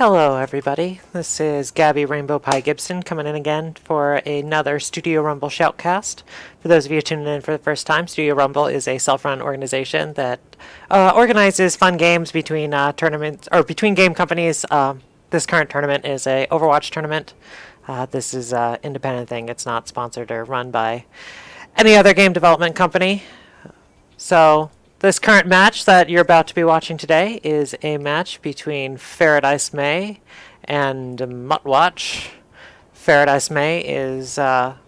Hello everybody, this is Gabby Rainbow Pie Gibson coming in again for another Studio Rumble Shoutcast. For those of you tuning in for the first time, Studio Rumble is a self-run organization that organizes fun games between tournaments, or between game companies. This current tournament is a Overwatch tournament. This is an independent thing, it's not sponsored or run by any other game development company. So this current match that you're about to be watching today is a match between Pharahdise May and MUT. Pharahdise May is a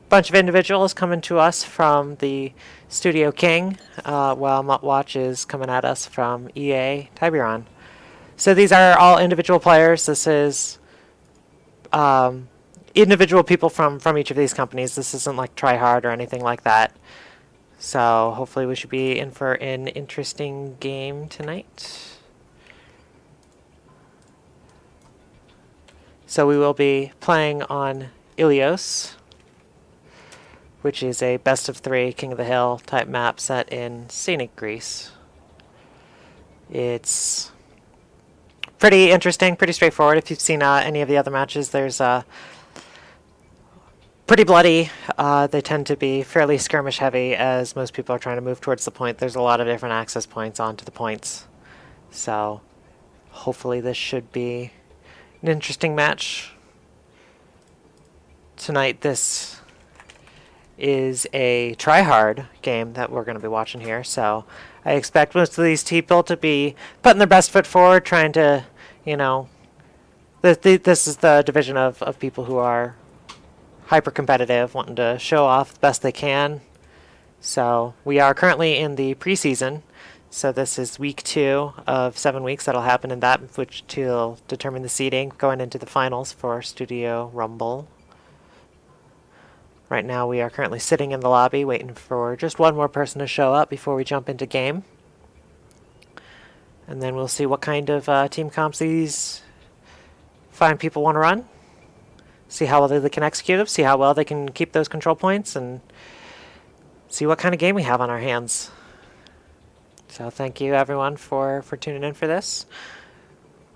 bunch of individuals coming to us from the Studio King, while MUT is coming at us from EA Tiburon. So these are all individual players. This is individual people from each of these companies. This isn't like try hard or anything like that. So hopefully we should be in for an interesting game tonight. So we will be playing on Ilios, which is a best of 3 King of the Hill type map set in scenic Greece. It's pretty interesting, pretty straightforward. If you've seen any of the other matches, there's pretty bloody. They tend to be fairly skirmish heavy as most people are trying to move towards the point. There's a lot of different access points onto the points. So hopefully this should be an interesting match. Tonight this is a try-hard game that we're going to be watching here. So I expect most of these people to be putting their best foot forward, trying to, you know, this is the division of people who are hyper competitive, wanting to show off the best they can. So we are currently in the preseason. So this is week 2 of 7 weeks that'll happen in that, which will determine the seeding going into the finals for Studio Rumble. Right now we are currently sitting in the lobby waiting for just one more person to show up before we jump into game. And then we'll see what kind of team comps these fine people want to run. See how well they can execute them, see how well they can keep those control points, and see what kind of game we have on our hands. So thank you everyone for tuning in for this.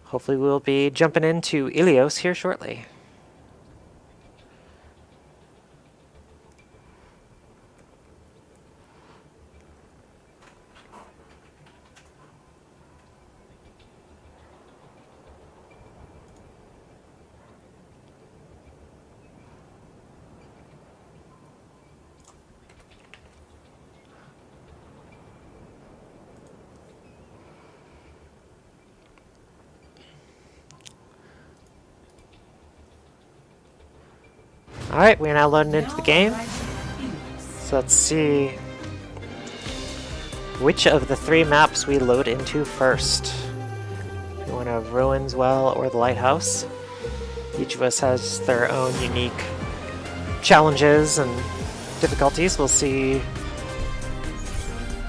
Hopefully we'll be jumping into Ilios here shortly. Alright, we're now loading into the game. So let's see which of the 3 maps we load into first. You want to Ruins Well or the Lighthouse. Each of us has their own unique challenges and difficulties. We'll see.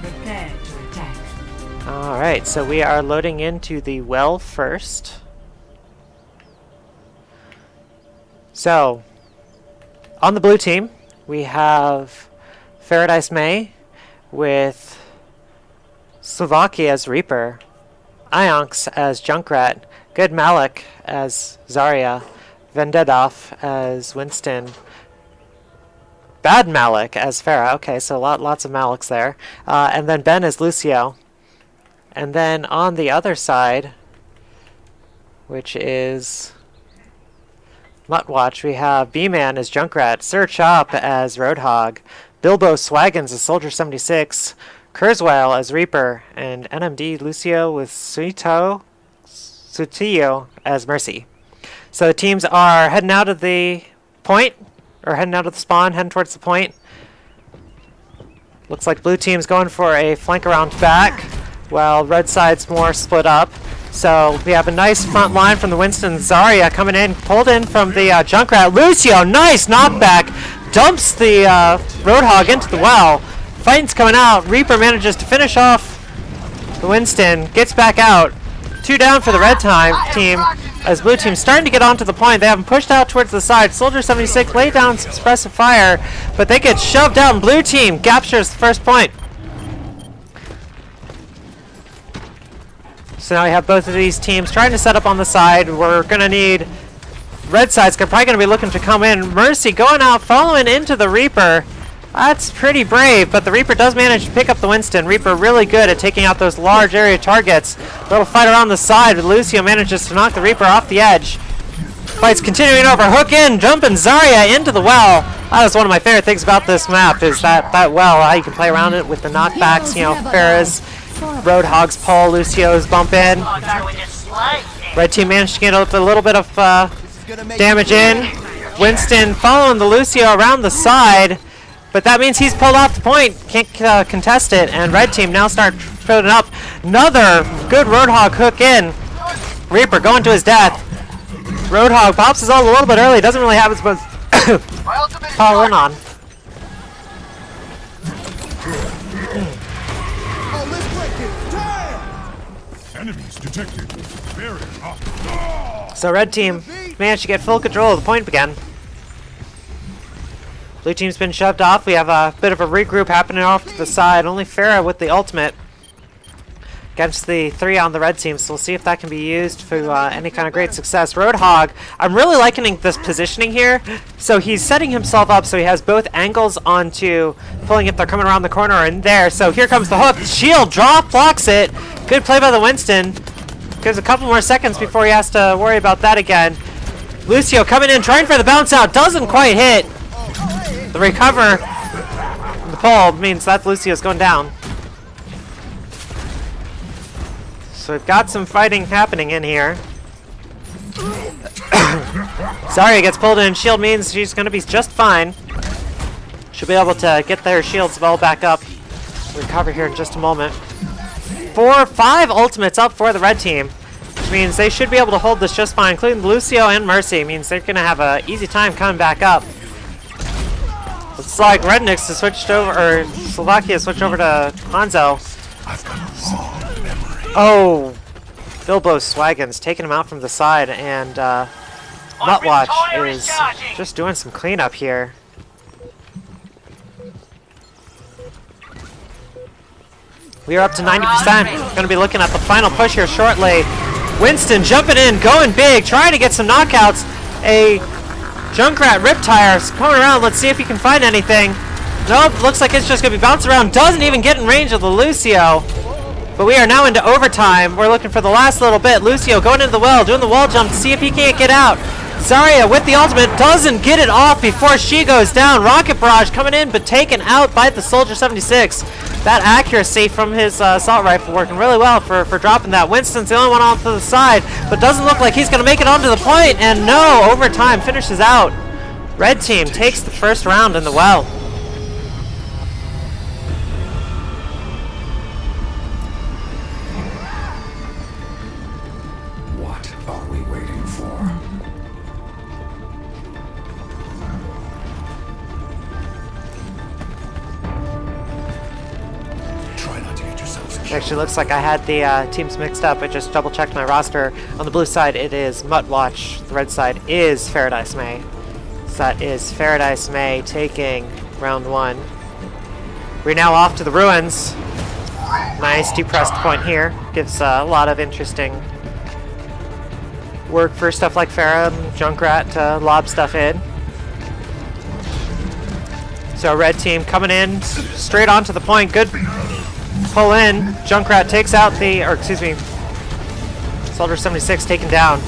Prepare to attack. Alright, so we are loading into the well first. So on the blue team, we have Pharahdise May with Slovakia as Reaper, Ionx as Junkrat, Good Malik as Zarya, Vendedov as Winston, Bad Malik as Pharah. Okay, so lots of Maliks there. And then Ben as Lucio. And then on the other side, which is MUT, we have B-Man as Junkrat, Sir Chop as Roadhog, Bilbo Swaggins as Soldier 76, Kurzweil as Reaper, and NMD Lucio with Sutillo as Mercy. So the teams are heading out of the point, or heading out of the spawn, heading towards the point. Looks like blue team's going for a flank around back, while red side's more split up. So we have a nice front line from the Winston. Zarya coming in, pulled in from the Junkrat. Lucio, nice knockback, dumps the Roadhog into the well. Fighting's coming out. Reaper manages to finish off the Winston, gets back out. 2 down for the red team, as blue team's starting to get onto the point. They have them pushed out towards the side. Soldier 76 laid down some suppressive fire, but they get shoved out, and blue team captures the first point. So now we have both of these teams trying to set up on the side. We're going to need... Red side's probably going to be looking to come in. Mercy going out, following into the Reaper. That's pretty brave, but the Reaper does manage to pick up the Winston. Reaper really good at taking out those large area targets. Little fight around the side, but Lucio manages to knock the Reaper off the edge. Fight's continuing over. Hook in, jumping Zarya into the well. That is one of my favorite things about this map, is that well, how you can play around it with the knockbacks. You know, Pharahdise, Roadhog's pull, Lucio's bump in. Red team managed to get a little bit of damage in. Winston following the Lucio around the side, but that means he's pulled off the point. Can't contest it, and red team now start building up. Another good Roadhog hook in. Reaper going to his death. Roadhog pops his ult a little bit early. Doesn't really have his buzz. Follow in on. Enemies detected. So red team managed to get full control of the point again. Blue team's been shoved off. We have a bit of a regroup happening off to the side. Only Pharah with the ultimate against the 3 on the red team, so we'll see if that can be used for any kind of great success. Roadhog, I'm really liking this positioning here. So he's setting himself up so he has both angles onto pulling if they're coming around the corner and there. So here comes the hook. Shield drop, blocks it. Good play by the Winston. Gives a couple more seconds before he has to worry about that again. Lucio coming in, trying for the bounce out. Doesn't quite hit. The recover, the pull means that Lucio's going down. So we've got some fighting happening in here. Zarya gets pulled in. Shield means she's going to be just fine. She'll be able to get their shields well back up. Recover here in just a moment. 5 ultimates up for the red team, which means they should be able to hold this just fine, including Lucio and Mercy. Means they're going to have an easy time coming back up. Looks like Rednix has switched over, or Slovakia has switched over to Hanzo. Oh, Bilbo Swaggins taking him out from the side, and Mutwatch is just doing some cleanup here. We are up to 90%. Going to be looking at the final push here shortly. Winston jumping in, going big, trying to get some knockouts. A Junkrat Riptire coming around. Let's see if he can find anything. Nope, looks like it's just going to be bouncing around. Doesn't even get in range of the Lucio. But we are now into overtime. We're looking for the last little bit. Lucio going into the well, doing the wall jump to see if he can't get out. Zarya with the ultimate doesn't get it off before she goes down. Rocket Barrage coming in, but taken out by the Soldier 76. That accuracy from his assault rifle working really well for dropping that. Winston's the only one off to the side, but doesn't look like he's going to make it onto the point. And no, overtime finishes out. Red team takes the first round in the well. What are we waiting for? Try not to get yourselves killed. Actually, looks like I had the teams mixed up. I just double-checked my roster. On the blue side, it is Mutwatch. The red side is Pharahdise May. So that is Pharahdise May taking round 1. We're now off to the ruins. Nice depressed point here. Gives a lot of interesting work for stuff like Pharah and Junkrat to lob stuff in. So red team coming in straight onto the point. Good pull in. Junkrat takes out the, or excuse me, Soldier 76 taken down.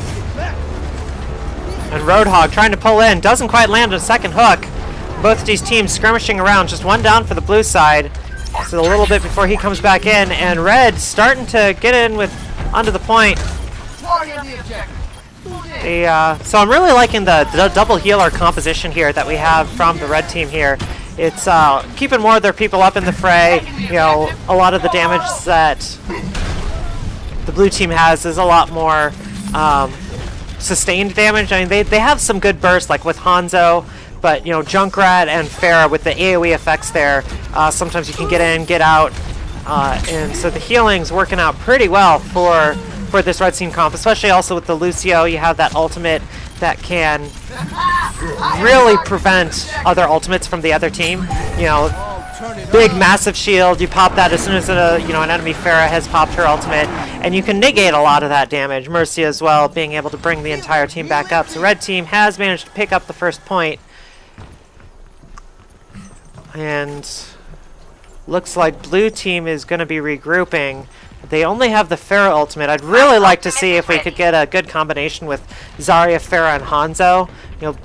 And Roadhog trying to pull in. Doesn't quite land a second hook. Both of these teams skirmishing around. Just one down for the blue side. So a little bit before he comes back in. And red starting to get in with onto the point. So I'm really liking the double healer composition here that we have from the red team here. It's keeping more of their people up in the fray. You know, a lot of the damage that the blue team has is a lot more sustained damage. I mean, they have some good bursts, like with Hanzo, but you know, Junkrat and Pharah with the AoE effects there, sometimes you can get in, get out, and so the healing's working out pretty well for this red team comp, especially also with the Lucio. You have that ultimate that can really prevent other ultimates from the other team. You know, big, massive shield. You pop that as soon as an enemy Pharah has popped her ultimate, and you can negate a lot of that damage. Mercy as well, being able to bring the entire team back up. So red team has managed to pick up the first point. And looks like blue team is going to be regrouping. They only have the Pharah ultimate. I'd really like to see if we could get a good combination with Zarya, Pharah, and Hanzo.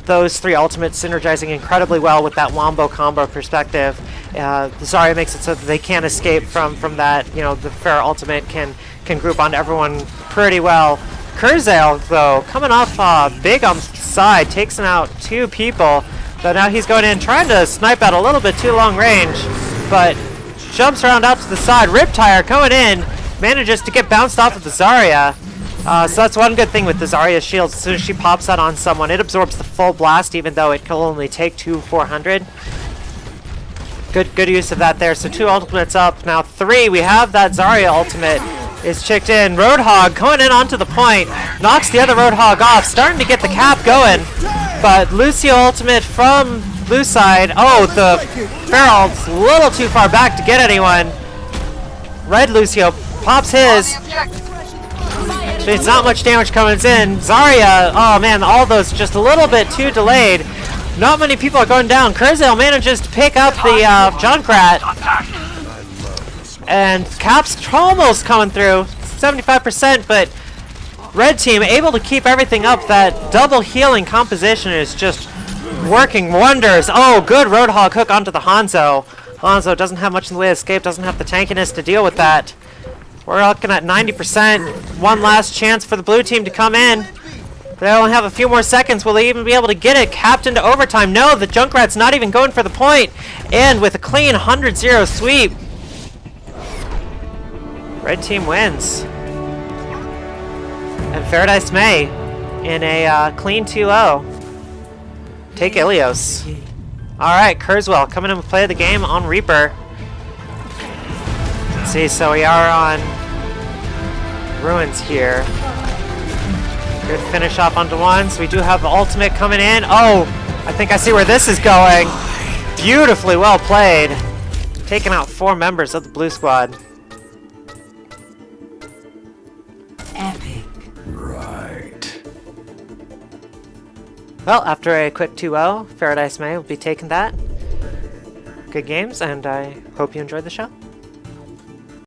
Those three ultimates synergizing incredibly well with that wombo combo perspective. Zarya makes it so that they can't escape from that. The Pharah ultimate can group onto everyone pretty well. Kurzail, though, coming off big on the side, takes out two people. So now he's going in, trying to snipe at a little bit too long range, but jumps around out to the side. Riptire coming in, manages to get bounced off of the Zarya. So that's one good thing with the Zarya's shield. As soon as she pops that on someone, it absorbs the full blast, even though it can only take 400. Good use of that there. So 2 ultimates up. Now 3, we have that Zarya ultimate is chicked in. Roadhog going in onto the point, knocks the other Roadhog off, starting to get the cap going. But Lucio ultimate from blue side. Oh, the Pharah's a little too far back to get anyone. Red Lucio pops his. Actually, it's not much damage coming in. Zarya, oh man, all those just a little bit too delayed. Not many people are going down. Kurzail manages to pick up the Junkrat. And Cap's almost coming through, 75%, but red team able to keep everything up. That double healing composition is just working wonders. Oh, good Roadhog hook onto the Hanzo. Hanzo doesn't have much in the way of escape, doesn't have the tankiness to deal with that. We're looking at 90%. One last chance for the blue team to come in. They only have a few more seconds. Will they even be able to get it capped into overtime? No, the Junkrat's not even going for the point. And with a clean 100-0 sweep, red team wins. And Pharahdise may, in a clean 2-0, take Ilios. Alright, Kurzweil coming in to play the game on Reaper. Let's see, so we are on Ruins here. Good finish off onto one. So we do have the ultimate coming in. Oh, I think I see where this is going. Beautifully well played. Taking out 4 members of the blue squad. Epic. Right. Well, after a quick 2-0, Pharahdise May will be taking that. Good games, and I hope you enjoyed the show.